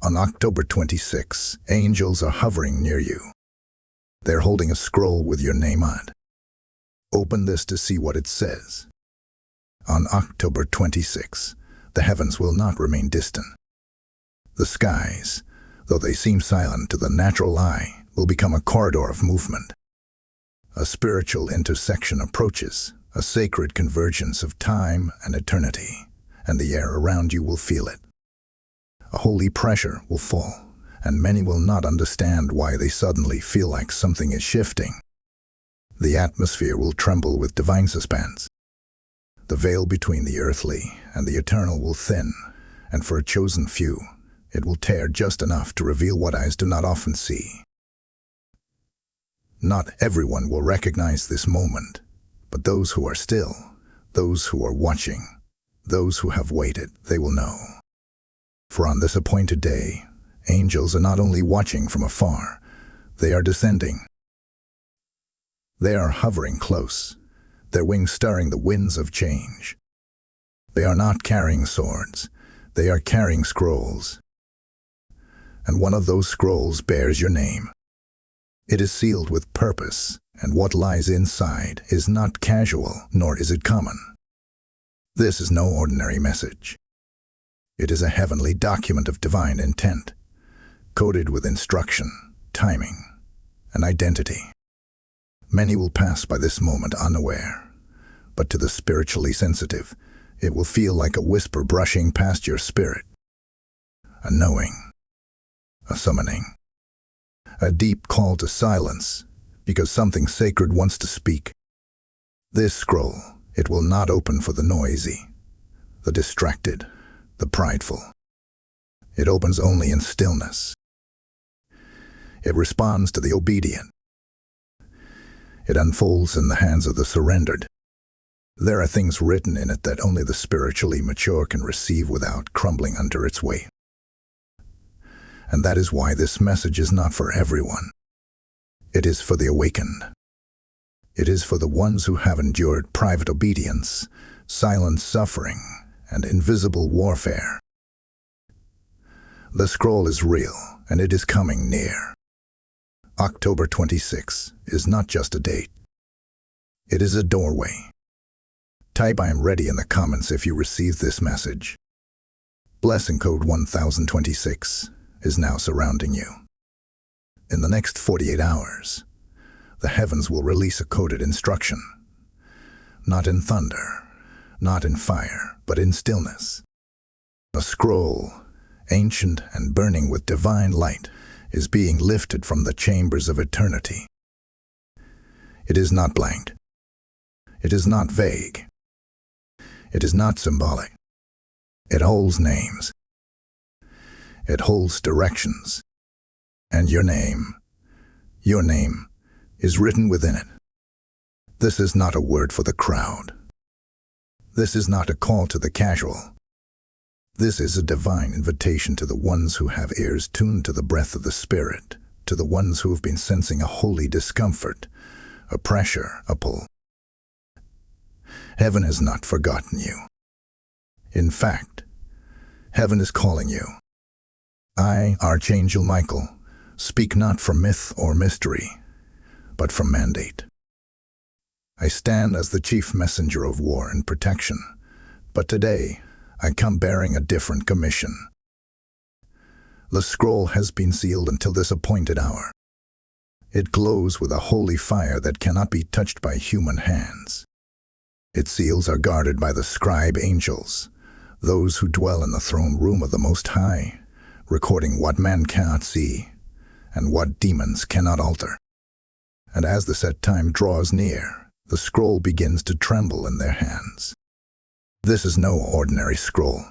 On October 26, angels are hovering near you. They're holding a scroll with your name on it. Open this to see what it says. On October 26, the heavens will not remain distant. The skies, though they seem silent to the natural eye, will become a corridor of movement. A spiritual intersection approaches, a sacred convergence of time and eternity, and the air around you will feel it. A holy pressure will fall, and many will not understand why they suddenly feel like something is shifting. The atmosphere will tremble with divine suspense. The veil between the earthly and the eternal will thin, and for a chosen few, it will tear just enough to reveal what eyes do not often see. Not everyone will recognize this moment, but those who are still, those who are watching, those who have waited, they will know. For on this appointed day, angels are not only watching from afar, they are descending. They are hovering close, their wings stirring the winds of change. They are not carrying swords, they are carrying scrolls. And one of those scrolls bears your name. It is sealed with purpose, and what lies inside is not casual, nor is it common. This is no ordinary message. It is a heavenly document of divine intent, coded with instruction, timing, and identity. Many will pass by this moment unaware, but to the spiritually sensitive, it will feel like a whisper brushing past your spirit. A knowing, a summoning, a deep call to silence, because something sacred wants to speak. This scroll, it will not open for the noisy, the distracted, the prideful. It opens only in stillness. It responds to the obedient. It unfolds in the hands of the surrendered. There are things written in it that only the spiritually mature can receive without crumbling under its weight. And that is why this message is not for everyone. It is for the awakened. It is for the ones who have endured private obedience, silent suffering, and invisible warfare. The scroll is real, and it is coming near. October 26 is not just a date. It is a doorway. Type "I am ready" in the comments if you receive this message. Blessing code 1026 is now surrounding you. In the next 48 hours, the heavens will release a coded instruction. Not in thunder, not in fire, but in stillness. A scroll, ancient and burning with divine light, is being lifted from the chambers of eternity. It is not blank. It is not vague. It is not symbolic. It holds names. It holds directions. And your name is written within it. This is not a word for the crowd. This is not a call to the casual. This is a divine invitation to the ones who have ears tuned to the breath of the Spirit, to the ones who have been sensing a holy discomfort, a pressure, a pull. Heaven has not forgotten you. In fact, heaven is calling you. I, Archangel Michael, speak not from myth or mystery, but from mandate. I stand as the chief messenger of war and protection, but today I come bearing a different commission. The scroll has been sealed until this appointed hour. It glows with a holy fire that cannot be touched by human hands. Its seals are guarded by the scribe angels, those who dwell in the throne room of the Most High, recording what man cannot see and what demons cannot alter. And as the set time draws near, the scroll begins to tremble in their hands. This is no ordinary scroll.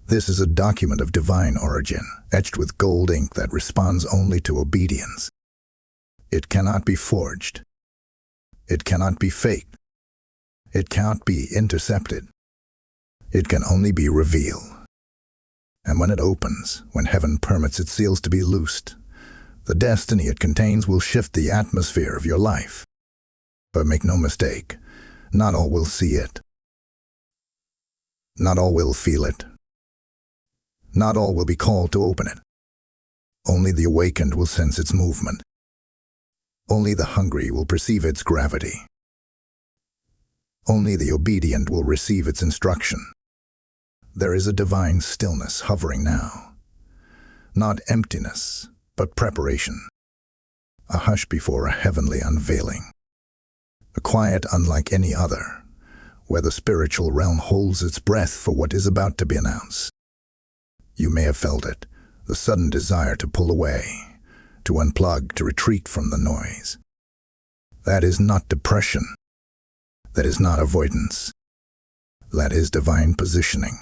This is a document of divine origin, etched with gold ink that responds only to obedience. It cannot be forged. It cannot be faked. It cannot be intercepted. It can only be revealed. And when it opens, when heaven permits its seals to be loosed, the destiny it contains will shift the atmosphere of your life. But make no mistake, not all will see it. Not all will feel it. Not all will be called to open it. Only the awakened will sense its movement. Only the hungry will perceive its gravity. Only the obedient will receive its instruction. There is a divine stillness hovering now. Not emptiness, but preparation. A hush before a heavenly unveiling. A quiet unlike any other, where the spiritual realm holds its breath for what is about to be announced. You may have felt it, the sudden desire to pull away, to unplug, to retreat from the noise. That is not depression. That is not avoidance. That is divine positioning.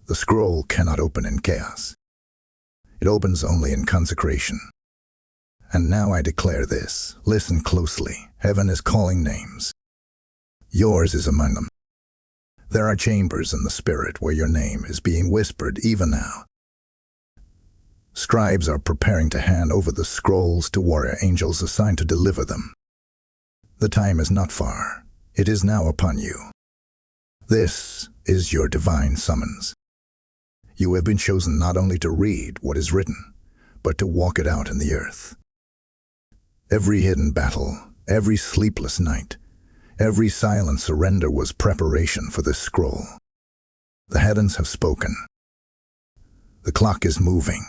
The scroll cannot open in chaos. It opens only in consecration. And now I declare this. Listen closely. Heaven is calling names. Yours is among them. There are chambers in the spirit where your name is being whispered even now. Scribes are preparing to hand over the scrolls to warrior angels assigned to deliver them. The time is not far. It is now upon you. This is your divine summons. You have been chosen not only to read what is written, but to walk it out in the earth. Every hidden battle, every sleepless night, every silent surrender was preparation for this scroll. The heavens have spoken. The clock is moving.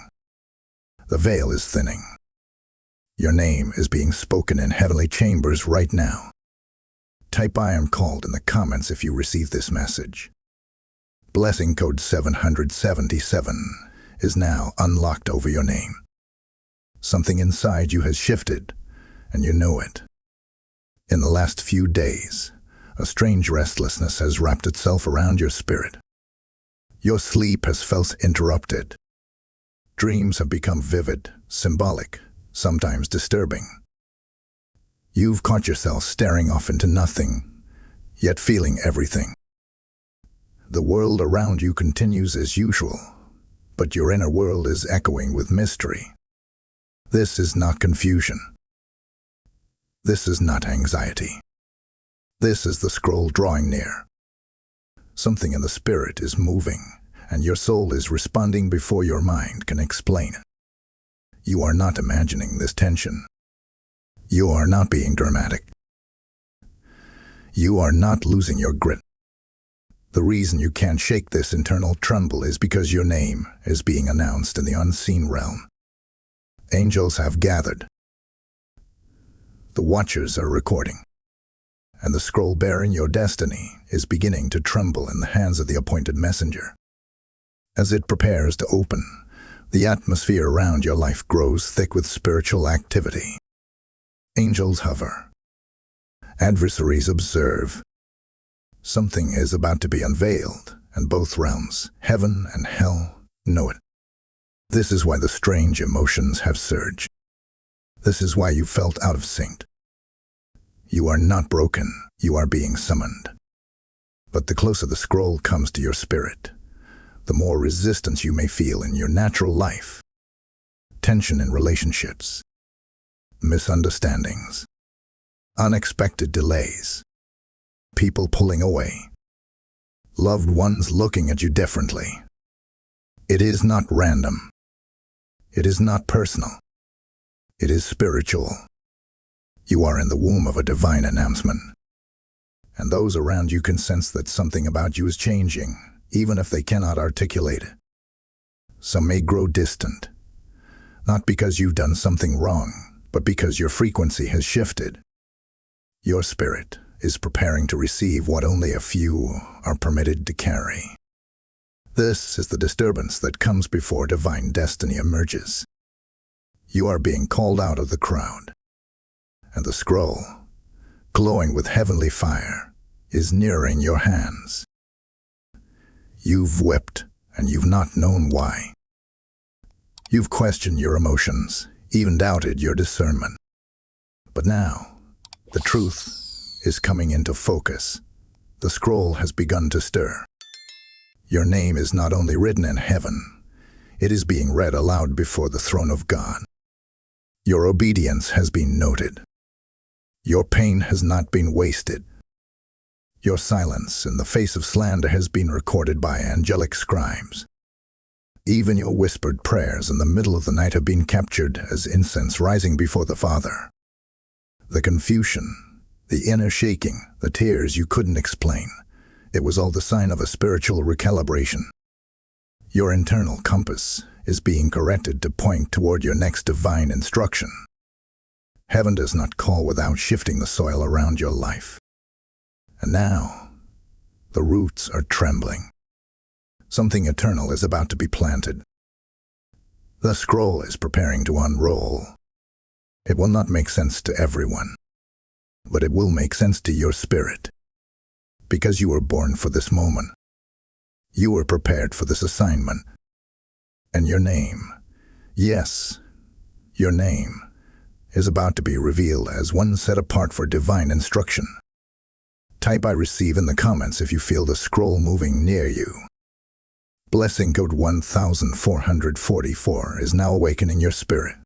The veil is thinning. Your name is being spoken in heavenly chambers right now. Type "I am called" in the comments if you receive this message. Blessing code 777 is now unlocked over your name. Something inside you has shifted, and you know it. In the last few days, a strange restlessness has wrapped itself around your spirit. Your sleep has felt interrupted. Dreams have become vivid, symbolic, sometimes disturbing. You've caught yourself staring off into nothing, yet feeling everything. The world around you continues as usual, but your inner world is echoing with mystery. This is not confusion. This is not anxiety. This is the scroll drawing near. Something in the spirit is moving, and your soul is responding before your mind can explain it. You are not imagining this tension. You are not being dramatic. You are not losing your grit. The reason you can't shake this internal tremble is because your name is being announced in the unseen realm. Angels have gathered. The watchers are recording. And the scroll bearing your destiny is beginning to tremble in the hands of the appointed messenger. As it prepares to open, the atmosphere around your life grows thick with spiritual activity. Angels hover. Adversaries observe. Something is about to be unveiled, and both realms, heaven and hell, know it. This is why the strange emotions have surged. This is why you felt out of sync. You are not broken, you are being summoned. But the closer the scroll comes to your spirit, the more resistance you may feel in your natural life. Tension in relationships, misunderstandings, unexpected delays, people pulling away, loved ones looking at you differently. It is not random. It is not personal. It is spiritual. You are in the womb of a divine announcement. And those around you can sense that something about you is changing, even if they cannot articulate it. Some may grow distant, not because you've done something wrong, but because your frequency has shifted. Your spirit is preparing to receive what only a few are permitted to carry. This is the disturbance that comes before divine destiny emerges. You are being called out of the crowd, and the scroll, glowing with heavenly fire, is nearing your hands. You've wept, and you've not known why. You've questioned your emotions, even doubted your discernment. But now, the truth is coming into focus. The scroll has begun to stir. Your name is not only written in heaven, it is being read aloud before the throne of God. Your obedience has been noted. Your pain has not been wasted. Your silence in the face of slander has been recorded by angelic scribes. Even your whispered prayers in the middle of the night have been captured as incense rising before the Father. The confusion, the inner shaking, the tears you couldn't explain, it was all the sign of a spiritual recalibration. Your internal compass is being corrected to point toward your next divine instruction. Heaven does not call without shifting the soil around your life. And now, the roots are trembling. Something eternal is about to be planted. The scroll is preparing to unroll. It will not make sense to everyone, but it will make sense to your spirit. Because you were born for this moment. You were prepared for this assignment. And your name, yes, your name, is about to be revealed as one set apart for divine instruction. Type "I receive" in the comments if you feel the scroll moving near you. Blessing code 1444 is now awakening your spirit.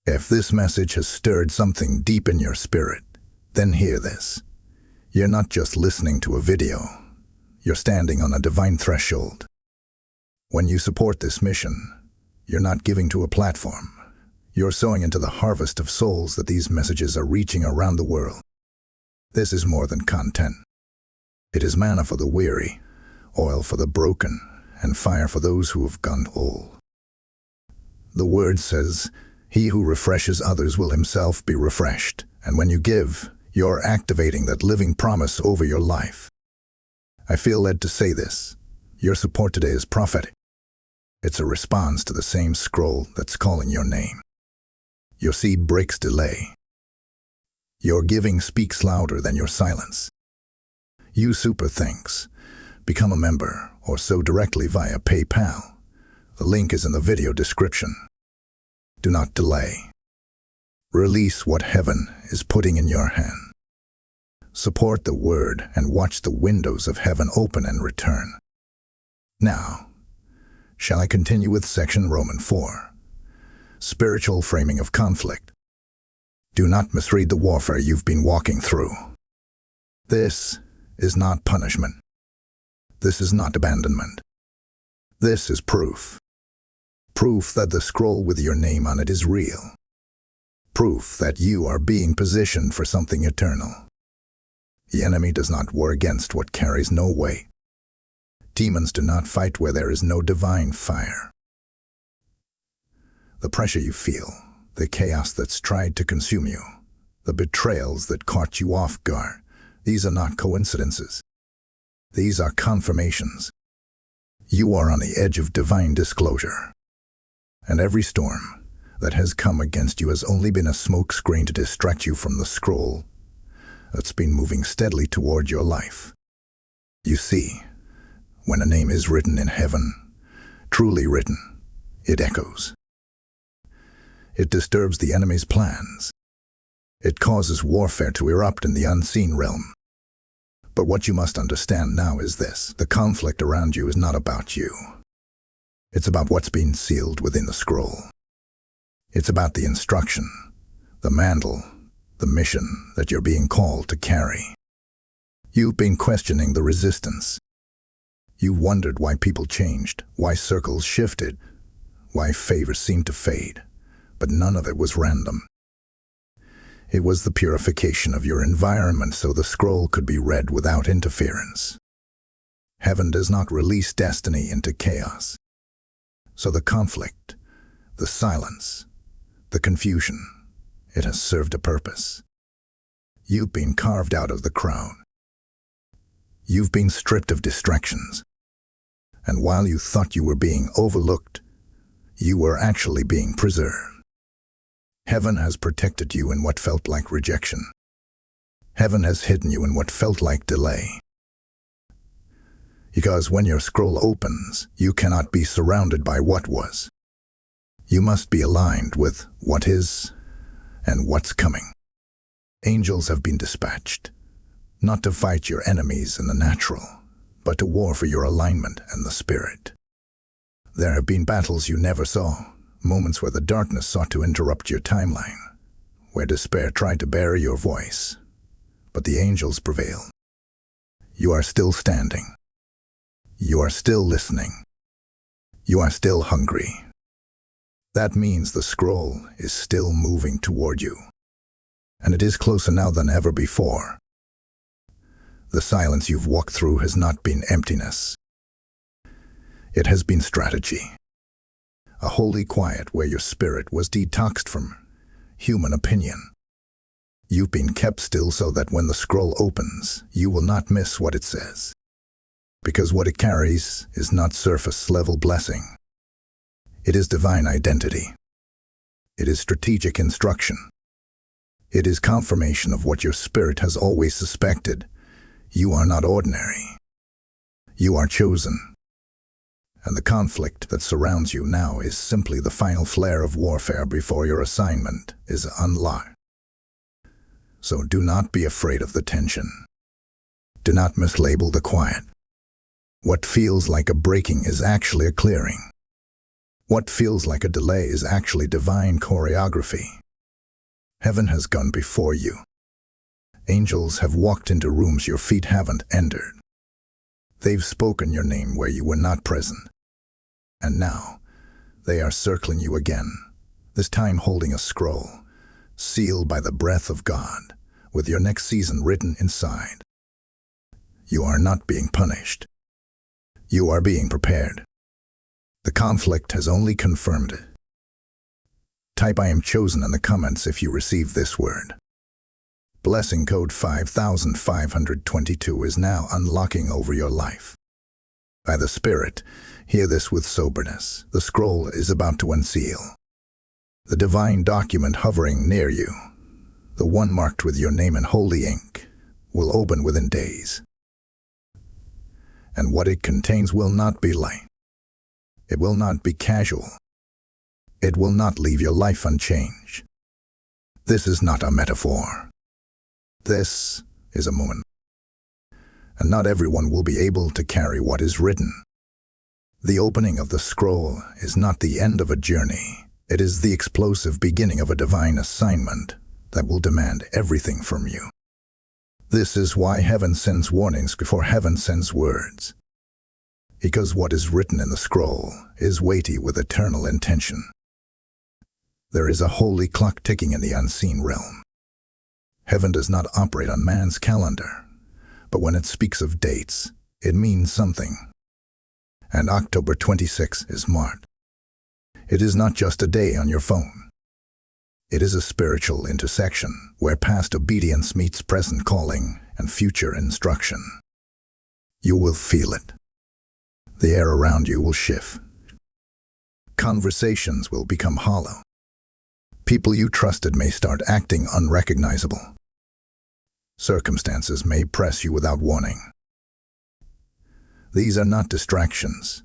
If this message has stirred something deep in your spirit, then hear this. You're not just listening to a video. You're standing on a divine threshold. When you support this mission, you're not giving to a platform. You're sowing into the harvest of souls that these messages are reaching around the world. This is more than content. It is manna for the weary, oil for the broken, and fire for those who have gone old. The word says, "He who refreshes others will himself be refreshed." And when you give, you're activating that living promise over your life. I feel led to say this. Your support today is prophetic. It's a response to the same scroll that's calling your name. Your seed breaks delay. Your giving speaks louder than your silence. You super thanks. Become a member or sow directly via PayPal. The link is in the video description. Do not delay. Release what heaven is putting in your hand. Support the word and watch the windows of heaven open and return. Now, shall I continue with section Roman 4? Spiritual framing of conflict. Do not misread the warfare you've been walking through. This is not punishment. This is not abandonment. This is proof. Proof that the scroll with your name on it is real. Proof that you are being positioned for something eternal. The enemy does not war against what carries no weight. Demons do not fight where there is no divine fire. The pressure you feel, the chaos that's tried to consume you, the betrayals that caught you off guard, these are not coincidences. These are confirmations. You are on the edge of divine disclosure. And every storm that has come against you has only been a smoke screen to distract you from the scroll that's been moving steadily toward your life. You see, when a name is written in heaven, truly written, it echoes. It disturbs the enemy's plans. It causes warfare to erupt in the unseen realm. But what you must understand now is this: the conflict around you is not about you. It's about what's being sealed within the scroll. It's about the instruction, the mantle, the mission that you're being called to carry. You've been questioning the resistance. You wondered why people changed, why circles shifted, why favors seemed to fade. But none of it was random. It was the purification of your environment so the scroll could be read without interference. Heaven does not release destiny into chaos. So the conflict, the silence, the confusion, it has served a purpose. You've been carved out of the crowd. You've been stripped of distractions. And while you thought you were being overlooked, you were actually being preserved. Heaven has protected you in what felt like rejection. Heaven has hidden you in what felt like delay. Because when your scroll opens, you cannot be surrounded by what was. You must be aligned with what is and what's coming. Angels have been dispatched, not to fight your enemies in the natural, but to war for your alignment and the spirit. There have been battles you never saw, moments where the darkness sought to interrupt your timeline, where despair tried to bury your voice, but the angels prevailed. You are still standing. You are still listening. You are still hungry. That means the scroll is still moving toward you. And it is closer now than ever before. The silence you've walked through has not been emptiness. It has been strategy. A holy quiet where your spirit was detoxed from human opinion. You've been kept still so that when the scroll opens, you will not miss what it says. Because what it carries is not surface-level blessing. It is divine identity. It is strategic instruction. It is confirmation of what your spirit has always suspected. You are not ordinary. You are chosen. And the conflict that surrounds you now is simply the final flare of warfare before your assignment is unlocked. So do not be afraid of the tension. Do not mislabel the quiet. What feels like a breaking is actually a clearing. What feels like a delay is actually divine choreography. Heaven has gone before you. Angels have walked into rooms your feet haven't entered. They've spoken your name where you were not present. And now, they are circling you again, this time holding a scroll, sealed by the breath of God, with your next season written inside. You are not being punished. You are being prepared. The conflict has only confirmed it. Type "I am chosen" in the comments if you receive this word. Blessing code 5522 is now unlocking over your life. By the Spirit, hear this with soberness. The scroll is about to unseal. The divine document hovering near you, the one marked with your name in holy ink, will open within days. And what it contains will not be light. It will not be casual. It will not leave your life unchanged. This is not a metaphor. This is a moment. And not everyone will be able to carry what is written. The opening of the scroll is not the end of a journey. It is the explosive beginning of a divine assignment that will demand everything from you. This is why heaven sends warnings before heaven sends words. Because what is written in the scroll is weighty with eternal intention. There is a holy clock ticking in the unseen realm. Heaven does not operate on man's calendar, but when it speaks of dates, it means something. And October 26 is marked. It is not just a day on your phone. It is a spiritual intersection where past obedience meets present calling and future instruction. You will feel it. The air around you will shift. Conversations will become hollow. People you trusted may start acting unrecognizable. Circumstances may press you without warning. These are not distractions.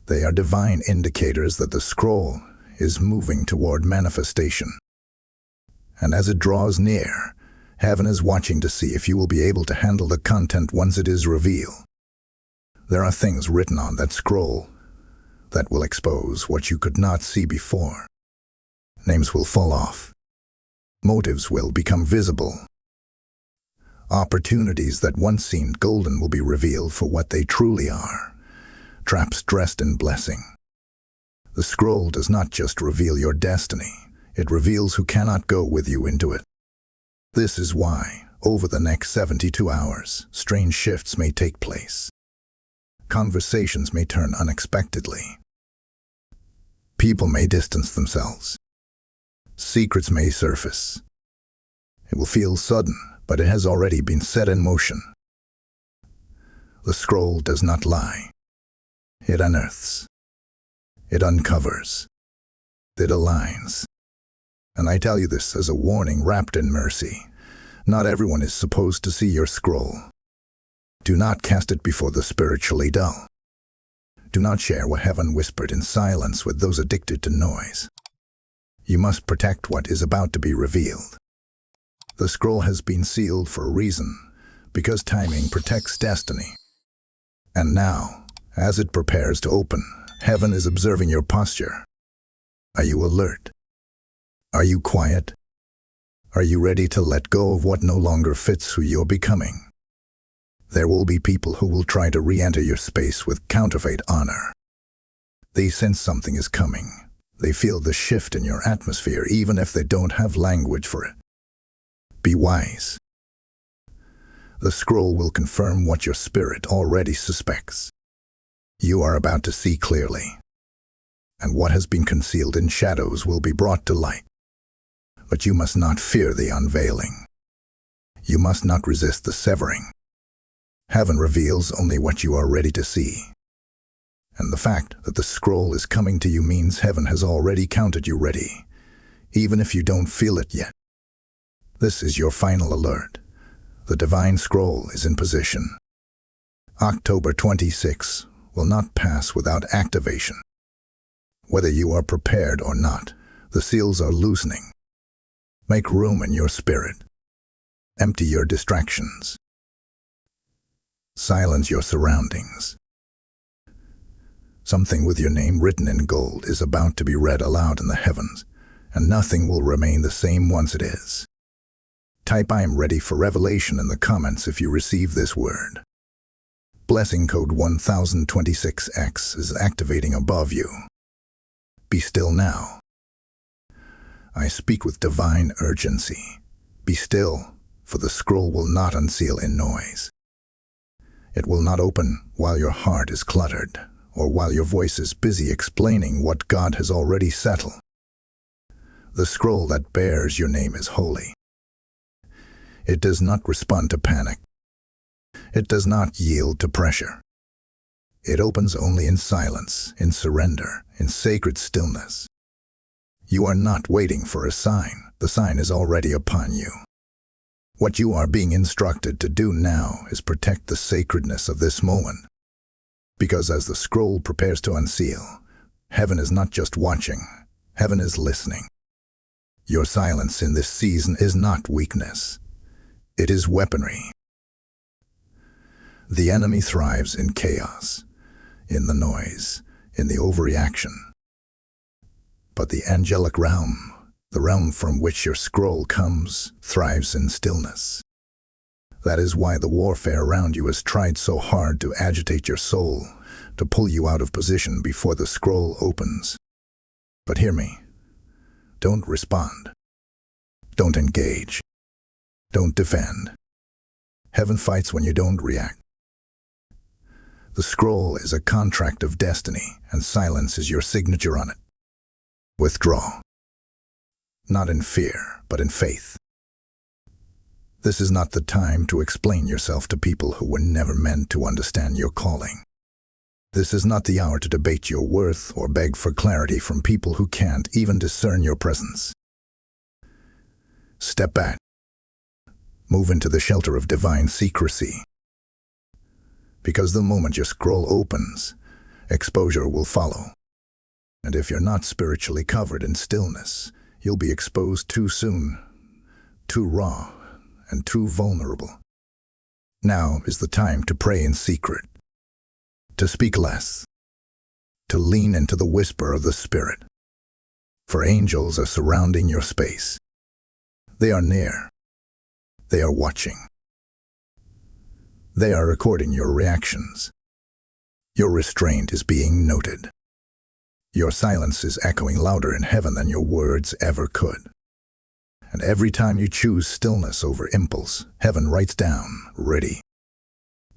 They are divine indicators that the scroll is moving toward manifestation. And as it draws near, heaven is watching to see if you will be able to handle the content once it is revealed. There are things written on that scroll that will expose what you could not see before. Names will fall off. Motives will become visible. Opportunities that once seemed golden will be revealed for what they truly are. Traps dressed in blessing. The scroll does not just reveal your destiny, it reveals who cannot go with you into it. This is why, over the next 72 hours, strange shifts may take place. Conversations may turn unexpectedly. People may distance themselves. Secrets may surface. It will feel sudden, but it has already been set in motion. The scroll does not lie. It unearths. It uncovers. It aligns. And I tell you this as a warning wrapped in mercy. Not everyone is supposed to see your scroll. Do not cast it before the spiritually dull. Do not share what heaven whispered in silence with those addicted to noise. You must protect what is about to be revealed. The scroll has been sealed for a reason, because timing protects destiny. And now, as it prepares to open, heaven is observing your posture. Are you alert? Are you quiet? Are you ready to let go of what no longer fits who you're becoming? There will be people who will try to re-enter your space with counterfeit honor. They sense something is coming. They feel the shift in your atmosphere even if they don't have language for it. Be wise. The scroll will confirm what your spirit already suspects. You are about to see clearly, and what has been concealed in shadows will be brought to light. But you must not fear the unveiling. You must not resist the severing. Heaven reveals only what you are ready to see. And the fact that the scroll is coming to you means heaven has already counted you ready, even if you don't feel it yet. This is your final alert. The divine scroll is in position. October 26 will not pass without activation. Whether you are prepared or not, the seals are loosening. Make room in your spirit. Empty your distractions. Silence your surroundings. Something with your name written in gold is about to be read aloud in the heavens, and nothing will remain the same once it is. Type "I am ready for revelation" in the comments if you receive this word. Blessing code 1026X is activating above you. Be still now. I speak with divine urgency. Be still, for the scroll will not unseal in noise. It will not open while your heart is cluttered, or while your voice is busy explaining what God has already settled. The scroll that bears your name is holy. It does not respond to panic. It does not yield to pressure. It opens only in silence, in surrender, in sacred stillness. You are not waiting for a sign. The sign is already upon you. What you are being instructed to do now is protect the sacredness of this moment. Because as the scroll prepares to unseal, heaven is not just watching, heaven is listening. Your silence in this season is not weakness. It is weaponry. The enemy thrives in chaos, in the noise, in the overreaction. But the angelic realm, the realm from which your scroll comes, thrives in stillness. That is why the warfare around you has tried so hard to agitate your soul, to pull you out of position before the scroll opens. But hear me. Don't respond. Don't engage. Don't defend. Heaven fights when you don't react. The scroll is a contract of destiny, and silence is your signature on it. Withdraw. Not in fear, but in faith. This is not the time to explain yourself to people who were never meant to understand your calling. This is not the hour to debate your worth or beg for clarity from people who can't even discern your presence. Step back. Move into the shelter of divine secrecy. Because the moment your scroll opens, exposure will follow. And if you're not spiritually covered in stillness, you'll be exposed too soon, too raw, and too vulnerable. Now is the time to pray in secret, to speak less, to lean into the whisper of the Spirit. For angels are surrounding your space. They are near. They are watching. They are recording your reactions. Your restraint is being noted. Your silence is echoing louder in heaven than your words ever could. And every time you choose stillness over impulse, heaven writes down, ready.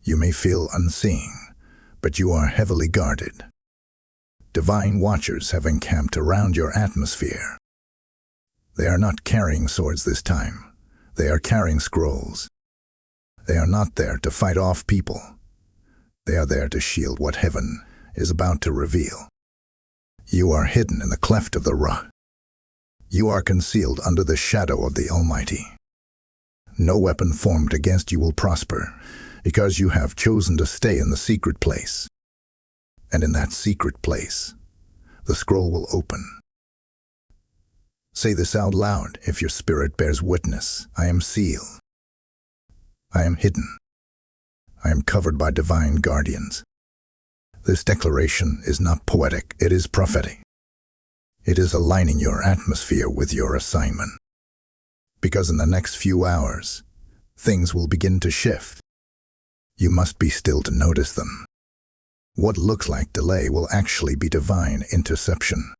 You may feel unseen, but you are heavily guarded. Divine watchers have encamped around your atmosphere. They are not carrying swords this time. They are carrying scrolls. They are not there to fight off people. They are there to shield what heaven is about to reveal. You are hidden in the cleft of the rock. You are concealed under the shadow of the Almighty. No weapon formed against you will prosper, because you have chosen to stay in the secret place. And in that secret place, the scroll will open. Say this out loud if your spirit bears witness. I am sealed. I am hidden. I am covered by divine guardians. This declaration is not poetic, it is prophetic. It is aligning your atmosphere with your assignment. Because in the next few hours, things will begin to shift. You must be still to notice them. What looks like delay will actually be divine interception.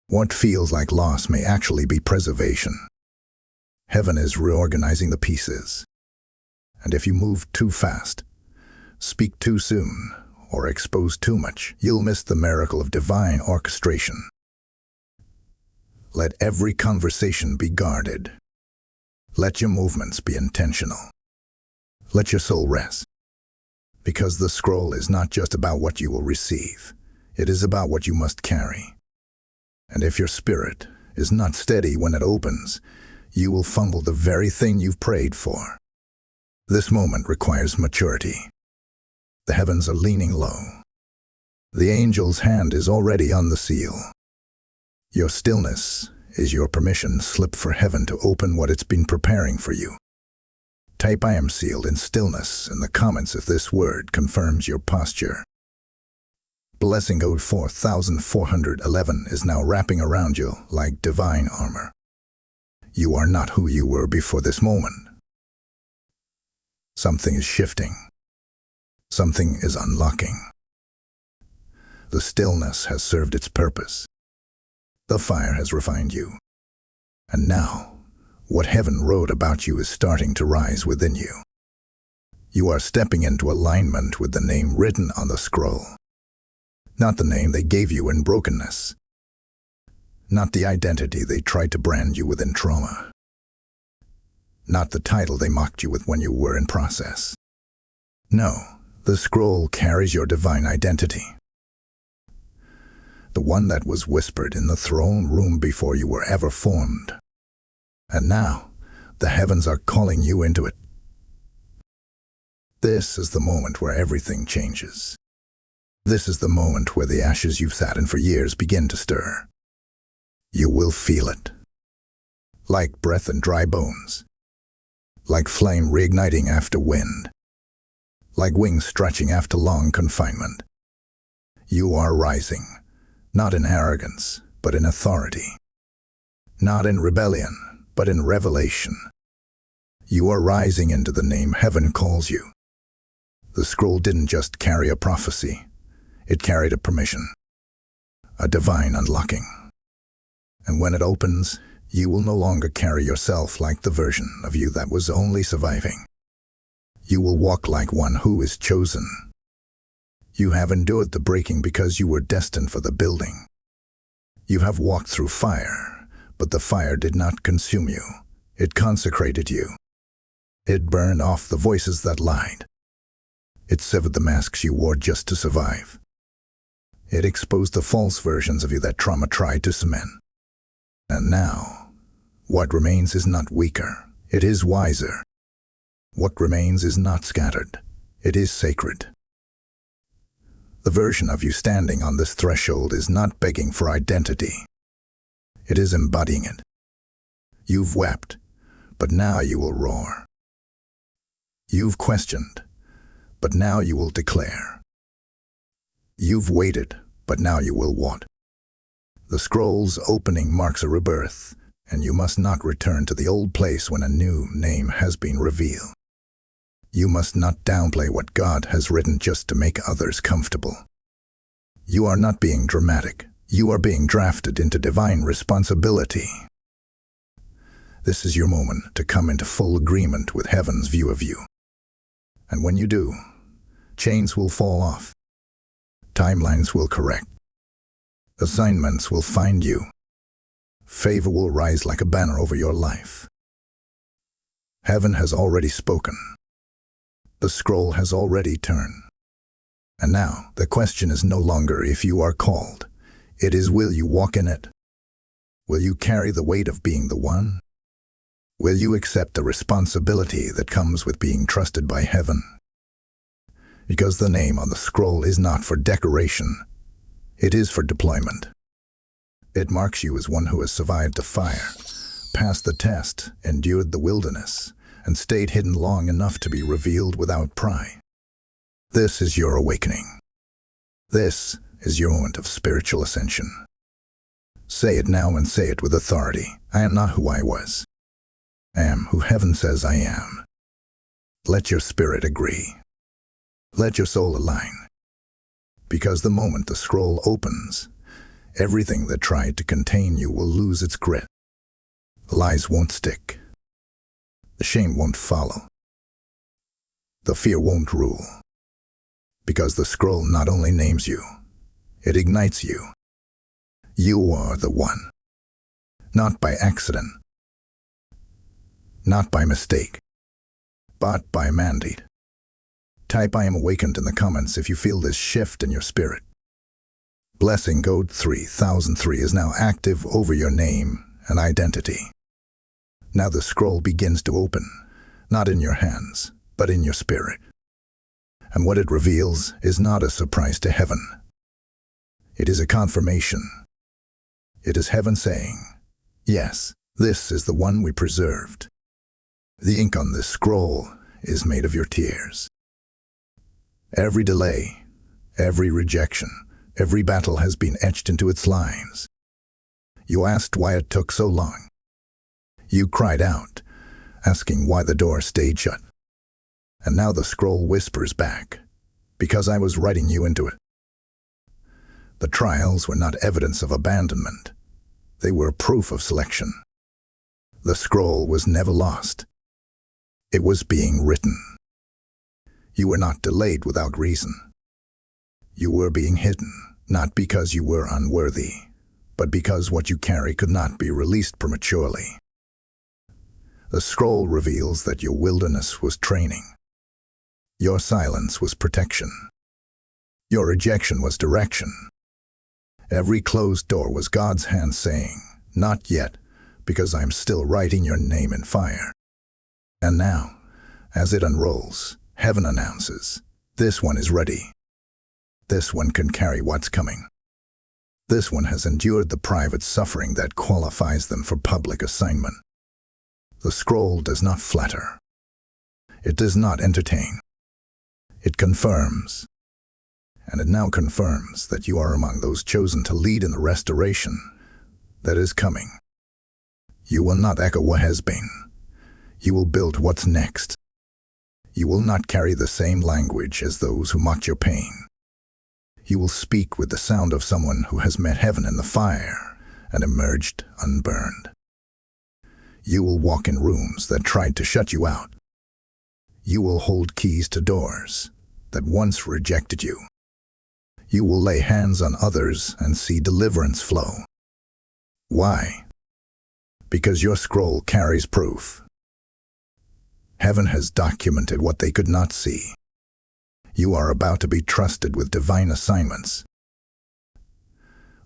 What feels like loss may actually be preservation. Heaven is reorganizing the pieces. And if you move too fast, speak too soon, or expose too much, you'll miss the miracle of divine orchestration. Let every conversation be guarded. Let your movements be intentional. Let your soul rest. Because the scroll is not just about what you will receive, it is about what you must carry. And if your spirit is not steady when it opens, you will fumble the very thing you've prayed for. This moment requires maturity. The heavens are leaning low. The angel's hand is already on the seal. Your stillness is your permission slip for heaven to open what it's been preparing for you. Type "I am sealed in stillness" in the comments if this word confirms your posture. Blessing code 4411 is now wrapping around you like divine armor. You are not who you were before this moment. Something is shifting. Something is unlocking. The stillness has served its purpose. The fire has refined you. And now, what heaven wrote about you is starting to rise within you. You are stepping into alignment with the name written on the scroll. Not the name they gave you in brokenness. Not the identity they tried to brand you with in trauma. Not the title they mocked you with when you were in process. No, the scroll carries your divine identity. The one that was whispered in the throne room before you were ever formed. And now, the heavens are calling you into it. This is the moment where everything changes. This is the moment where the ashes you've sat in for years begin to stir. You will feel it. Like breath in dry bones. Like flame reigniting after wind. Like wings stretching after long confinement. You are rising, not in arrogance, but in authority. Not in rebellion, but in revelation. You are rising into the name heaven calls you. The scroll didn't just carry a prophecy, it carried a permission, a divine unlocking. And when it opens, you will no longer carry yourself like the version of you that was only surviving. You will walk like one who is chosen. You have endured the breaking because you were destined for the building. You have walked through fire, but the fire did not consume you. It consecrated you. It burned off the voices that lied. It severed the masks you wore just to survive. It exposed the false versions of you that trauma tried to cement. And now, what remains is not weaker, it is wiser. What remains is not scattered, it is sacred. The version of you standing on this threshold is not begging for identity. It is embodying it. You've wept, but now you will roar. You've questioned, but now you will declare. You've waited, but now you will what? The scroll's opening marks a rebirth, and you must not return to the old place when a new name has been revealed. You must not downplay what God has written just to make others comfortable. You are not being dramatic. You are being drafted into divine responsibility. This is your moment to come into full agreement with heaven's view of you. And when you do, chains will fall off. Timelines will correct. Assignments will find you. Favor will rise like a banner over your life. Heaven has already spoken. The scroll has already turned. And now, the question is no longer if you are called. It is, will you walk in it? Will you carry the weight of being the one? Will you accept the responsibility that comes with being trusted by heaven? Because the name on the scroll is not for decoration. It is for deployment. It marks you as one who has survived the fire, passed the test, endured the wilderness, and stayed hidden long enough to be revealed without pry. This is your awakening. This is your moment of spiritual ascension. Say it now and say it with authority. I am not who I was. I am who heaven says I am. Let your spirit agree. Let your soul align. Because the moment the scroll opens, everything that tried to contain you will lose its grip. The lies won't stick. The shame won't follow. The fear won't rule. Because the scroll not only names you, it ignites you. You are the one. Not by accident. Not by mistake. But by mandate. Type "I am awakened" in the comments if you feel this shift in your spirit. Blessing code 3003 is now active over your name and identity. Now the scroll begins to open, not in your hands, but in your spirit. And what it reveals is not a surprise to heaven. It is a confirmation. It is heaven saying, yes, this is the one we preserved. The ink on this scroll is made of your tears. Every delay, every rejection, every battle has been etched into its lines. You asked why it took so long. You cried out, asking why the door stayed shut. And now the scroll whispers back, because I was writing you into it. The trials were not evidence of abandonment. They were proof of selection. The scroll was never lost. It was being written. You were not delayed without reason. You were being hidden, not because you were unworthy, but because what you carry could not be released prematurely. The scroll reveals that your wilderness was training. Your silence was protection. Your rejection was direction. Every closed door was God's hand saying, not yet, because I'm still writing your name in fire. And now, as it unrolls, heaven announces, this one is ready. This one can carry what's coming. This one has endured the private suffering that qualifies them for public assignment. The scroll does not flatter. It does not entertain. It confirms. And it now confirms that you are among those chosen to lead in the restoration that is coming. You will not echo what has been. You will build what's next. You will not carry the same language as those who mocked your pain. You will speak with the sound of someone who has met heaven in the fire and emerged unburned. You will walk in rooms that tried to shut you out. You will hold keys to doors that once rejected you. You will lay hands on others and see deliverance flow. Why? Because your scroll carries proof. Heaven has documented what they could not see. You are about to be trusted with divine assignments.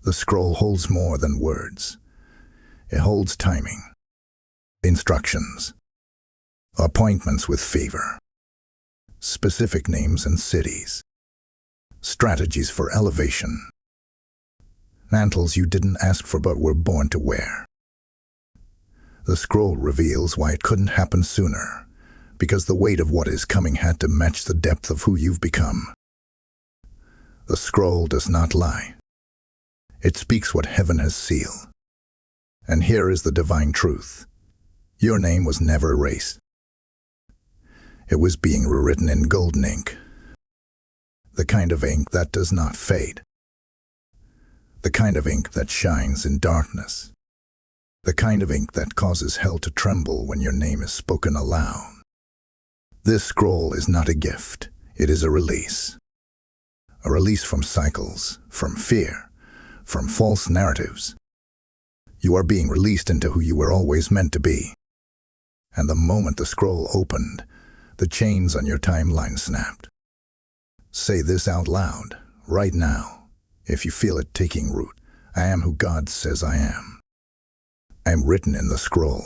The scroll holds more than words. It holds timing, instructions, appointments with favor, specific names and cities, strategies for elevation, mantles you didn't ask for but were born to wear. The scroll reveals why it couldn't happen sooner, because the weight of what is coming had to match the depth of who you've become. The scroll does not lie. It speaks what heaven has sealed. And here is the divine truth. Your name was never erased. It was being rewritten in golden ink. The kind of ink that does not fade. The kind of ink that shines in darkness. The kind of ink that causes hell to tremble when your name is spoken aloud. This scroll is not a gift, it is a release. A release from cycles, from fear, from false narratives. You are being released into who you were always meant to be. And the moment the scroll opened, the chains on your timeline snapped. Say this out loud, right now, if you feel it taking root. I am who God says I am. I am written in the scroll.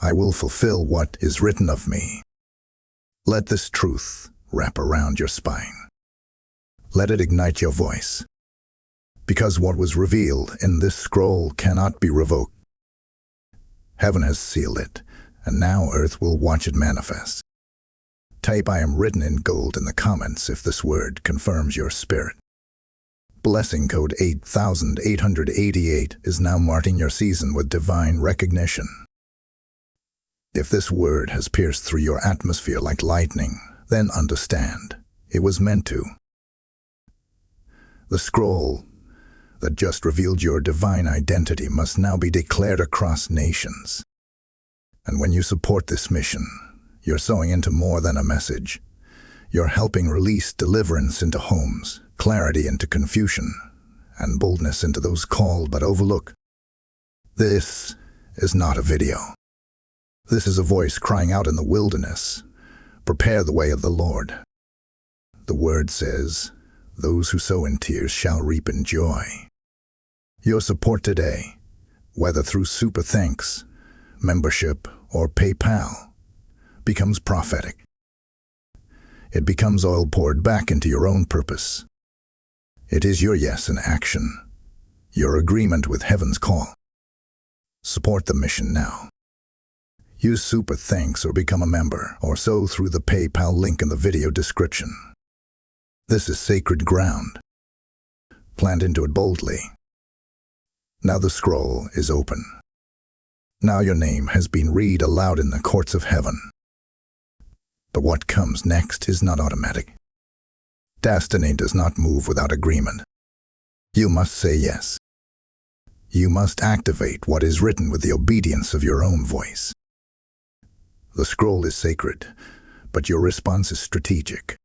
I will fulfill what is written of me. Let this truth wrap around your spine. Let it ignite your voice. Because what was revealed in this scroll cannot be revoked. Heaven has sealed it, and now earth will watch it manifest. Type "I am written in gold" in the comments if this word confirms your spirit. Blessing code 8888 is now marking your season with divine recognition. If this word has pierced through your atmosphere like lightning, Then understand, it was meant to. The scroll that just revealed your divine identity must now be declared across nations. And when you support this mission, you're sowing into more than a message. You're helping release deliverance into homes, clarity into confusion, and boldness into those called but overlooked. This is not a video. This is a voice crying out in the wilderness, "Prepare the way of the Lord." The word says, "Those who sow in tears shall reap in joy." Your support today, whether through Super Thanks, membership, or PayPal, becomes prophetic. It becomes oil poured back into your own purpose. It is your yes in action, your agreement with heaven's call. Support the mission now. Use Super Thanks or become a member, or sow through the PayPal link in the video description. This is sacred ground. Plant into it boldly. Now the scroll is open. Now your name has been read aloud in the courts of heaven. But what comes next is not automatic. Destiny does not move without agreement. You must say yes. You must activate what is written with the obedience of your own voice. The scroll is sacred, but your response is strategic.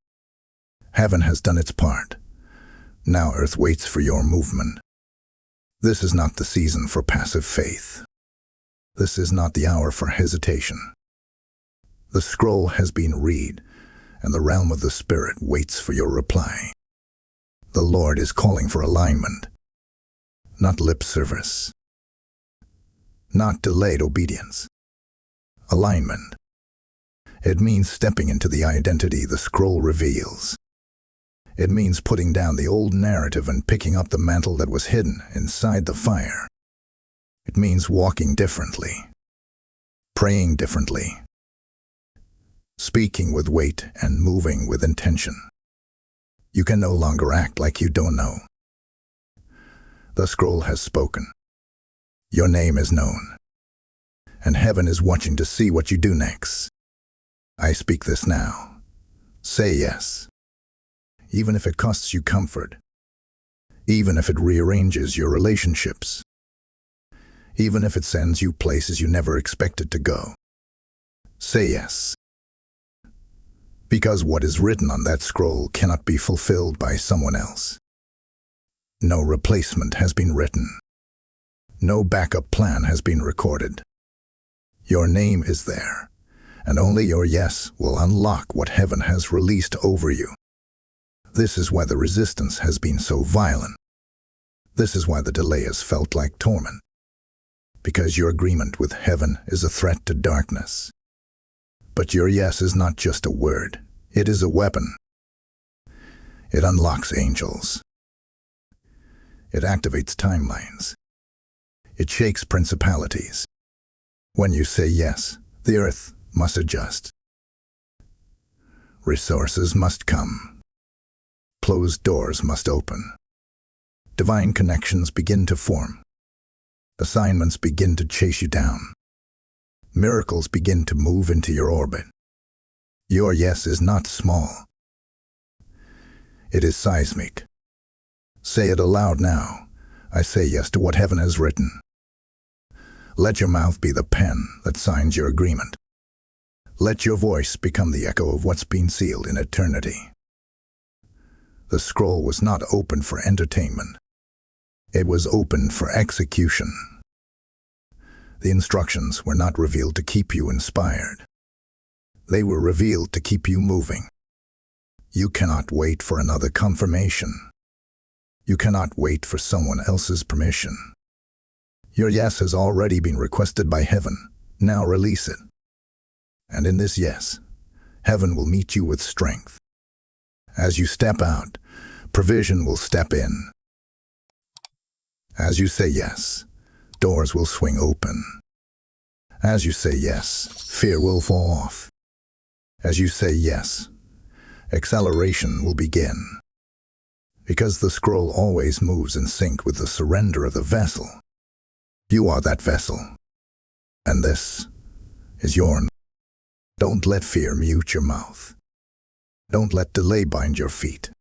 Heaven has done its part. Now earth waits for your movement. This is not the season for passive faith. This is not the hour for hesitation. The scroll has been read, and the realm of the Spirit waits for your reply. The Lord is calling for alignment, not lip service, not delayed obedience. Alignment. It means stepping into the identity the scroll reveals. It means putting down the old narrative and picking up the mantle that was hidden inside the fire. It means walking differently, praying differently, speaking with weight and moving with intention. You can no longer act like you don't know. The scroll has spoken. Your name is known, and heaven is watching to see what you do next. I speak this now. Say yes. Even if it costs you comfort. Even if it rearranges your relationships. Even if it sends you places you never expected to go. Say yes. Because what is written on that scroll cannot be fulfilled by someone else. No replacement has been written. No backup plan has been recorded. Your name is there, and only your yes will unlock what heaven has released over you. This is why the resistance has been so violent. This is why the delay has felt like torment. Because your agreement with heaven is a threat to darkness. But your yes is not just a word, it is a weapon. It unlocks angels. It activates timelines. It shakes principalities. When you say yes, the earth must adjust. Resources must come. Closed doors must open. Divine connections begin to form. Assignments begin to chase you down. Miracles begin to move into your orbit. Your yes is not small. It is seismic. Say it aloud now. I say yes to what heaven has written. Let your mouth be the pen that signs your agreement. Let your voice become the echo of what's been sealed in eternity. The scroll was not open for entertainment. It was open for execution. The instructions were not revealed to keep you inspired. They were revealed to keep you moving. You cannot wait for another confirmation. You cannot wait for someone else's permission. Your yes has already been requested by heaven. Now release it. And in this yes, heaven will meet you with strength. As you step out, provision will step in. As you say yes, doors will swing open. As you say yes, fear will fall off. As you say yes, acceleration will begin. Because the scroll always moves in sync with the surrender of the vessel. You are that vessel. And this is your. Don't let fear mute your mouth. Don't let delay bind your feet.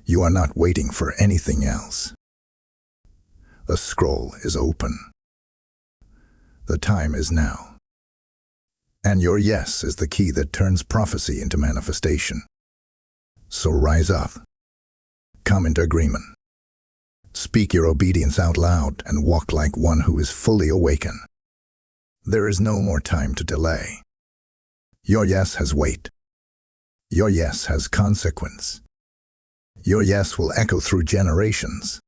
You are not waiting for anything else. The scroll is open. The time is now. And your yes is the key that turns prophecy into manifestation. So rise up. Come into agreement. Speak your obedience out loud and walk like one who is fully awakened. There is no more time to delay. Your yes has weight. Your yes has consequence. Your yes will echo through generations.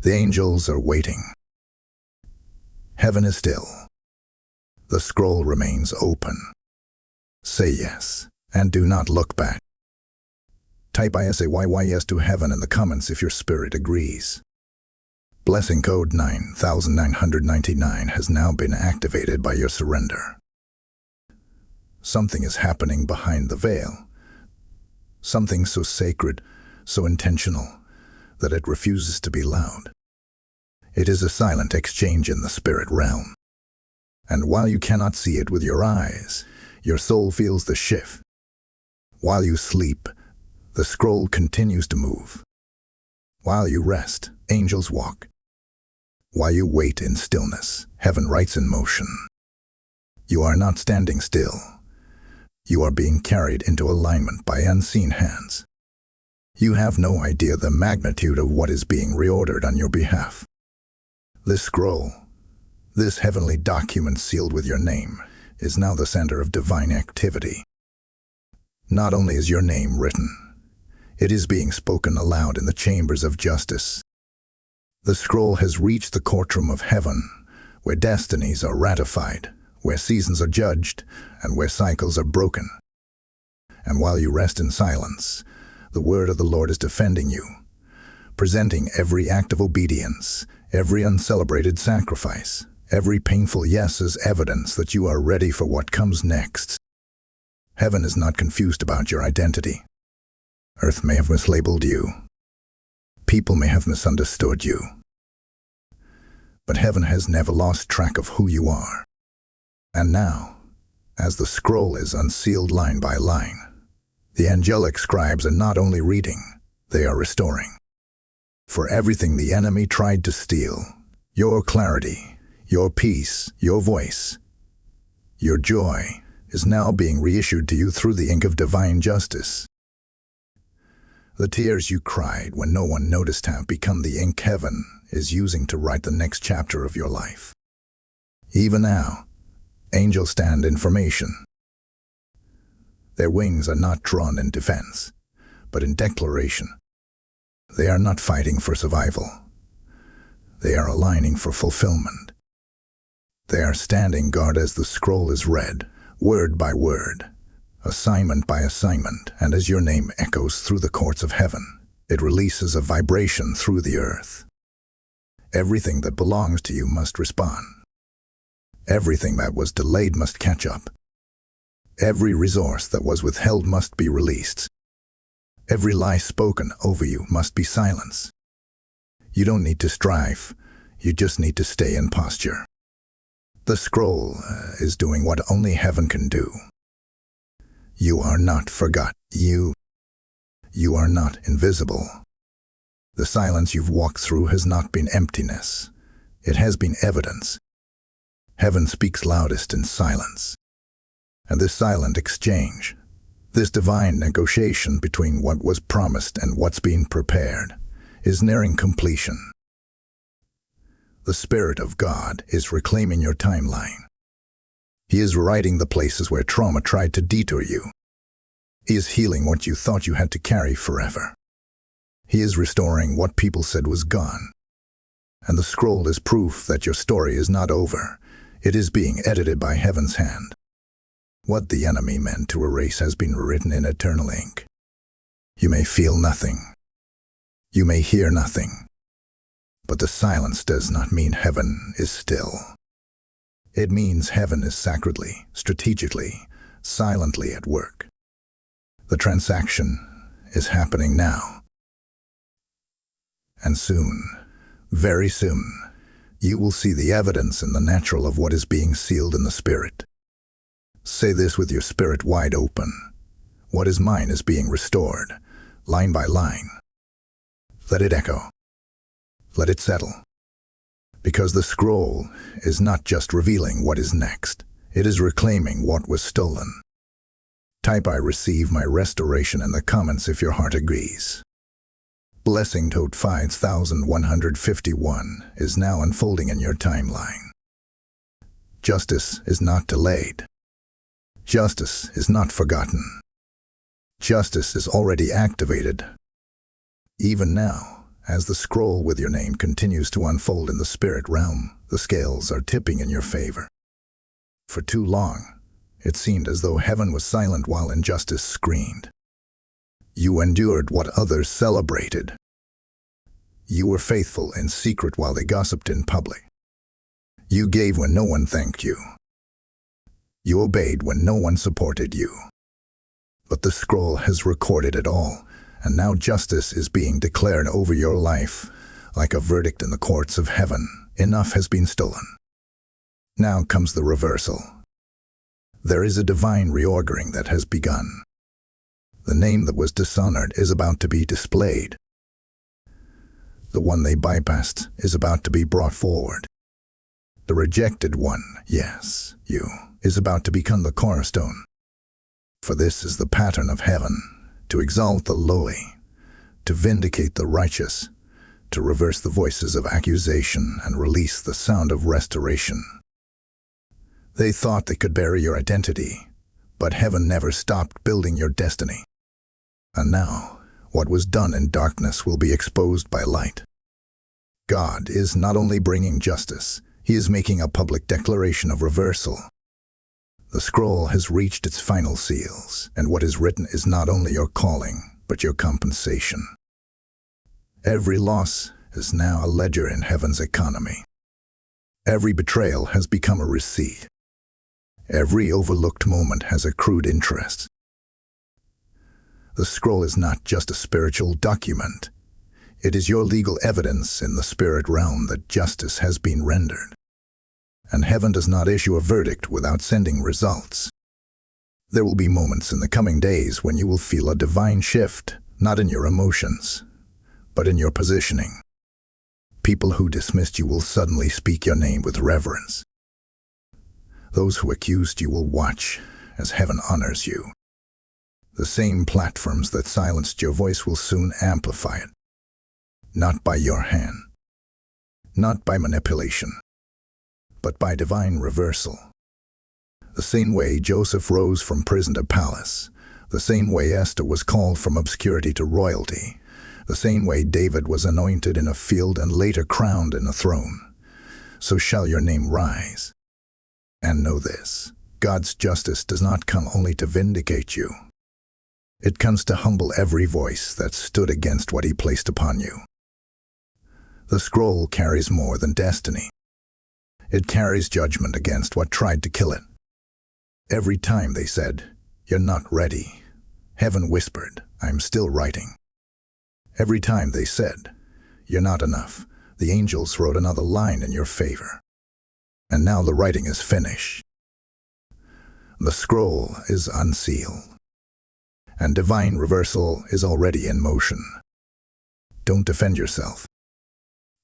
The angels are waiting. Heaven is still. The scroll remains open. Say yes, and do not look back. Type ISAYYS to heaven in the comments if your spirit agrees. Blessing code 9999 has now been activated by your surrender. Something is happening behind the veil. Something so sacred, so intentional, that it refuses to be loud. It is a silent exchange in the spirit realm. And while you cannot see it with your eyes, your soul feels the shift. While you sleep, the scroll continues to move. While you rest, angels walk. While you wait in stillness, heaven writes in motion. You are not standing still. You are being carried into alignment by unseen hands. You have no idea the magnitude of what is being reordered on your behalf. This scroll, this heavenly document sealed with your name, is now the center of divine activity. Not only is your name written, it is being spoken aloud in the chambers of justice. The scroll has reached the courtroom of heaven, where destinies are ratified, where seasons are judged, and where cycles are broken. And while you rest in silence, the word of the Lord is defending you, presenting every act of obedience, every uncelebrated sacrifice, every painful yes as evidence that you are ready for what comes next. Heaven is not confused about your identity. Earth may have mislabeled you. People may have misunderstood you. But heaven has never lost track of who you are. And now, as the scroll is unsealed line by line, the angelic scribes are not only reading, they are restoring. For everything the enemy tried to steal, your clarity, your peace, your voice, your joy is now being reissued to you through the ink of divine justice. The tears you cried when no one noticed have become the ink heaven is using to write the next chapter of your life. Even now, angels stand in formation. Their wings are not drawn in defense, but in declaration. They are not fighting for survival. They are aligning for fulfillment. They are standing guard as the scroll is read, word by word, assignment by assignment, and as your name echoes through the courts of heaven, it releases a vibration through the earth. Everything that belongs to you must respond. Everything that was delayed must catch up. Every resource that was withheld must be released. Every lie spoken over you must be silenced. You don't need to strive, you just need to stay in posture. The scroll is doing what only heaven can do. You are not forgot. You are not invisible. The silence you've walked through has not been emptiness. It has been evidence. Heaven speaks loudest in silence. And this silent exchange, this divine negotiation between what was promised and what's being prepared, is nearing completion. The Spirit of God is reclaiming your timeline. He is rewriting the places where trauma tried to detour you. He is healing what you thought you had to carry forever. He is restoring what people said was gone. And the scroll is proof that your story is not over. It is being edited by heaven's hand. What the enemy meant to erase has been written in eternal ink. You may feel nothing. You may hear nothing. But the silence does not mean heaven is still. It means heaven is sacredly, strategically, silently at work. The transaction is happening now. And soon, very soon, you will see the evidence in the natural of what is being sealed in the spirit. Say this with your spirit wide open. What is mine is being restored, line by line. Let it echo. Let it settle. Because the scroll is not just revealing what is next, it is reclaiming what was stolen. Type "I receive my restoration" in the comments if your heart agrees. Blessing Code 5151 is now unfolding in your timeline. Justice is not delayed. Justice is not forgotten. Justice is already activated. Even now, as the scroll with your name continues to unfold in the spirit realm, the scales are tipping in your favor. For too long, it seemed as though heaven was silent while injustice screamed. You endured what others celebrated. You were faithful in secret while they gossiped in public. You gave when no one thanked you. You obeyed when no one supported you. But the scroll has recorded it all, and now justice is being declared over your life, like a verdict in the courts of heaven. Enough has been stolen. Now comes the reversal. There is a divine reordering that has begun. The name that was dishonored is about to be displayed. The one they bypassed is about to be brought forward. The rejected one, yes, you, is about to become the cornerstone. For this is the pattern of heaven, to exalt the lowly, to vindicate the righteous, to reverse the voices of accusation and release the sound of restoration. They thought they could bury your identity, but heaven never stopped building your destiny. And now, what was done in darkness will be exposed by light. God is not only bringing justice, He is making a public declaration of reversal. The scroll has reached its final seals, and what is written is not only your calling, but your compensation. Every loss is now a ledger in heaven's economy. Every betrayal has become a receipt. Every overlooked moment has accrued interest. The scroll is not just a spiritual document. It is your legal evidence in the spirit realm that justice has been rendered. And heaven does not issue a verdict without sending results. There will be moments in the coming days when you will feel a divine shift, not in your emotions, but in your positioning. People who dismissed you will suddenly speak your name with reverence. Those who accused you will watch as heaven honors you. The same platforms that silenced your voice will soon amplify it. Not by your hand, not by manipulation, but by divine reversal. The same way Joseph rose from prison to palace, the same way Esther was called from obscurity to royalty, the same way David was anointed in a field and later crowned in a throne, so shall your name rise. And know this, God's justice does not come only to vindicate you. It comes to humble every voice that stood against what He placed upon you. The scroll carries more than destiny. It carries judgment against what tried to kill it. Every time they said, "You're not ready," heaven whispered, "I'm still writing." Every time they said, "You're not enough," the angels wrote another line in your favor. And now the writing is finished. The scroll is unsealed, and divine reversal is already in motion. Don't defend yourself.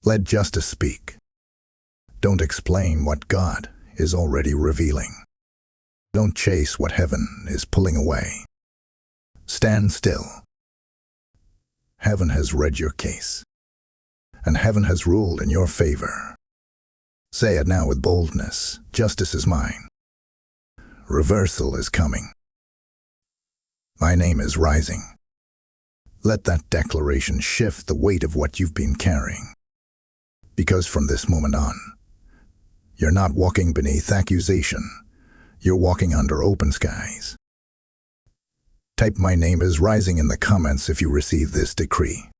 Let justice speak. Don't explain what God is already revealing. Don't chase what heaven is pulling away. Stand still. Heaven has read your case, and heaven has ruled in your favor. Say it now with boldness, justice is mine. Reversal is coming. My name is rising. Let that declaration shift the weight of what you've been carrying. Because from this moment on, you're not walking beneath accusation. You're walking under open skies. Type "My name is rising" in the comments if you receive this decree.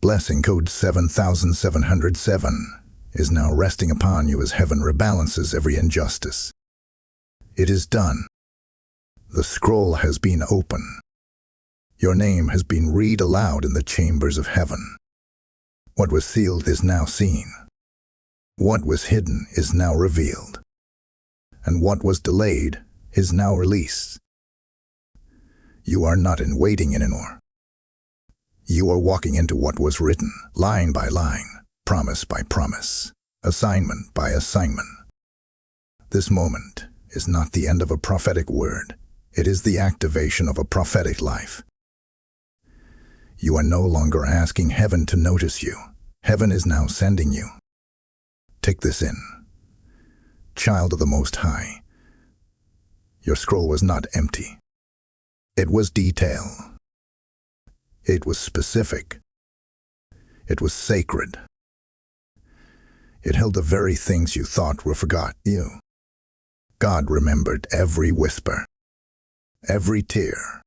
Blessing Code 7707 is now resting upon you as heaven rebalances every injustice. It is done. The scroll has been opened. Your name has been read aloud in the chambers of heaven. What was sealed is now seen. What was hidden is now revealed. And what was delayed is now released. You are not in waiting anymore. You are walking into what was written, line by line, promise by promise, assignment by assignment. This moment is not the end of a prophetic word. It is the activation of a prophetic life. You are no longer asking heaven to notice you. Heaven is now sending you. Take this in. Child of the Most High, your scroll was not empty. It was detail. It was specific. It was sacred. It held the very things you thought were forgot you. God remembered every whisper, every tear,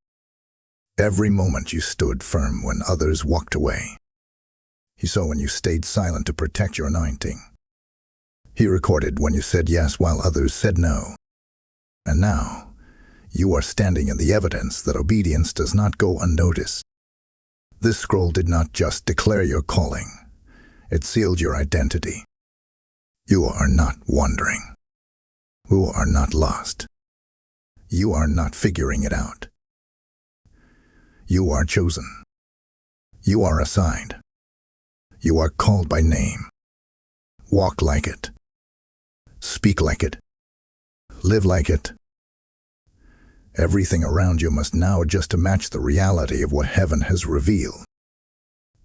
every moment you stood firm when others walked away. He saw when you stayed silent to protect your anointing. He recorded when you said yes while others said no. And now, you are standing in the evidence that obedience does not go unnoticed. This scroll did not just declare your calling. It sealed your identity. You are not wandering. You are not lost. You are not figuring it out. You are chosen. You are assigned. You are called by name. Walk like it. Speak like it. Live like it. Everything around you must now adjust to match the reality of what heaven has revealed.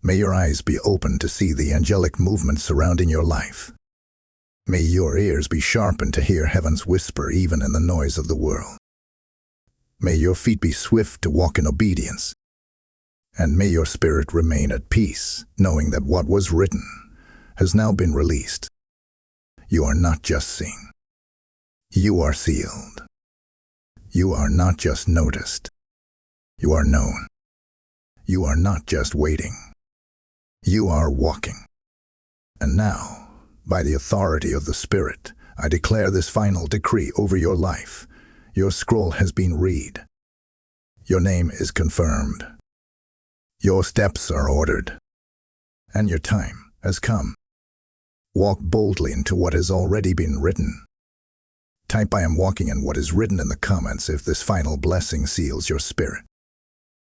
May your eyes be open to see the angelic movement surrounding your life. May your ears be sharpened to hear heaven's whisper even in the noise of the world. May your feet be swift to walk in obedience. And may your spirit remain at peace, knowing that what was written has now been released. You are not just seen. You are sealed. You are not just noticed. You are known. You are not just waiting. You are walking. And now, by the authority of the Spirit, I declare this final decree over your life. Your scroll has been read. Your name is confirmed. Your steps are ordered. And your time has come. Walk boldly into what has already been written. Type "I am walking in what is written" in the comments if this final blessing seals your spirit.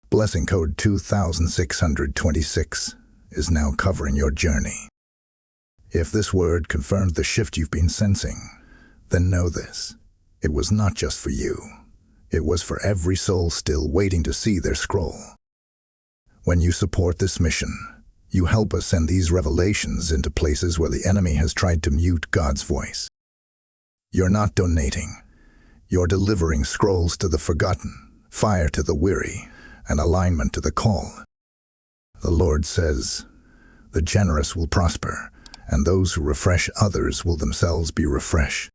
Blessing code 2626 is now covering your journey. If this word confirmed the shift you've been sensing, then know this. It was not just for you. It was for every soul still waiting to see their scroll. When you support this mission, you help us send these revelations into places where the enemy has tried to mute God's voice. You're not donating. You're delivering scrolls to the forgotten, fire to the weary, and alignment to the call. The Lord says, "The generous will prosper, and those who refresh others will themselves be refreshed."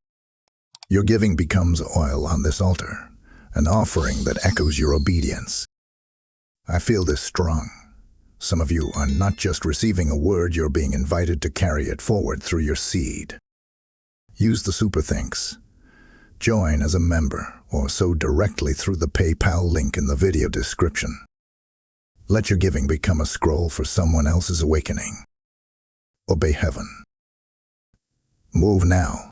Your giving becomes oil on this altar, an offering that echoes your obedience. I feel this strong. Some of you are not just receiving a word, you're being invited to carry it forward through your seed. Use the Super Thanks. Join as a member or sow directly through the PayPal link in the video description. Let your giving become a scroll for someone else's awakening. Obey heaven. Move now.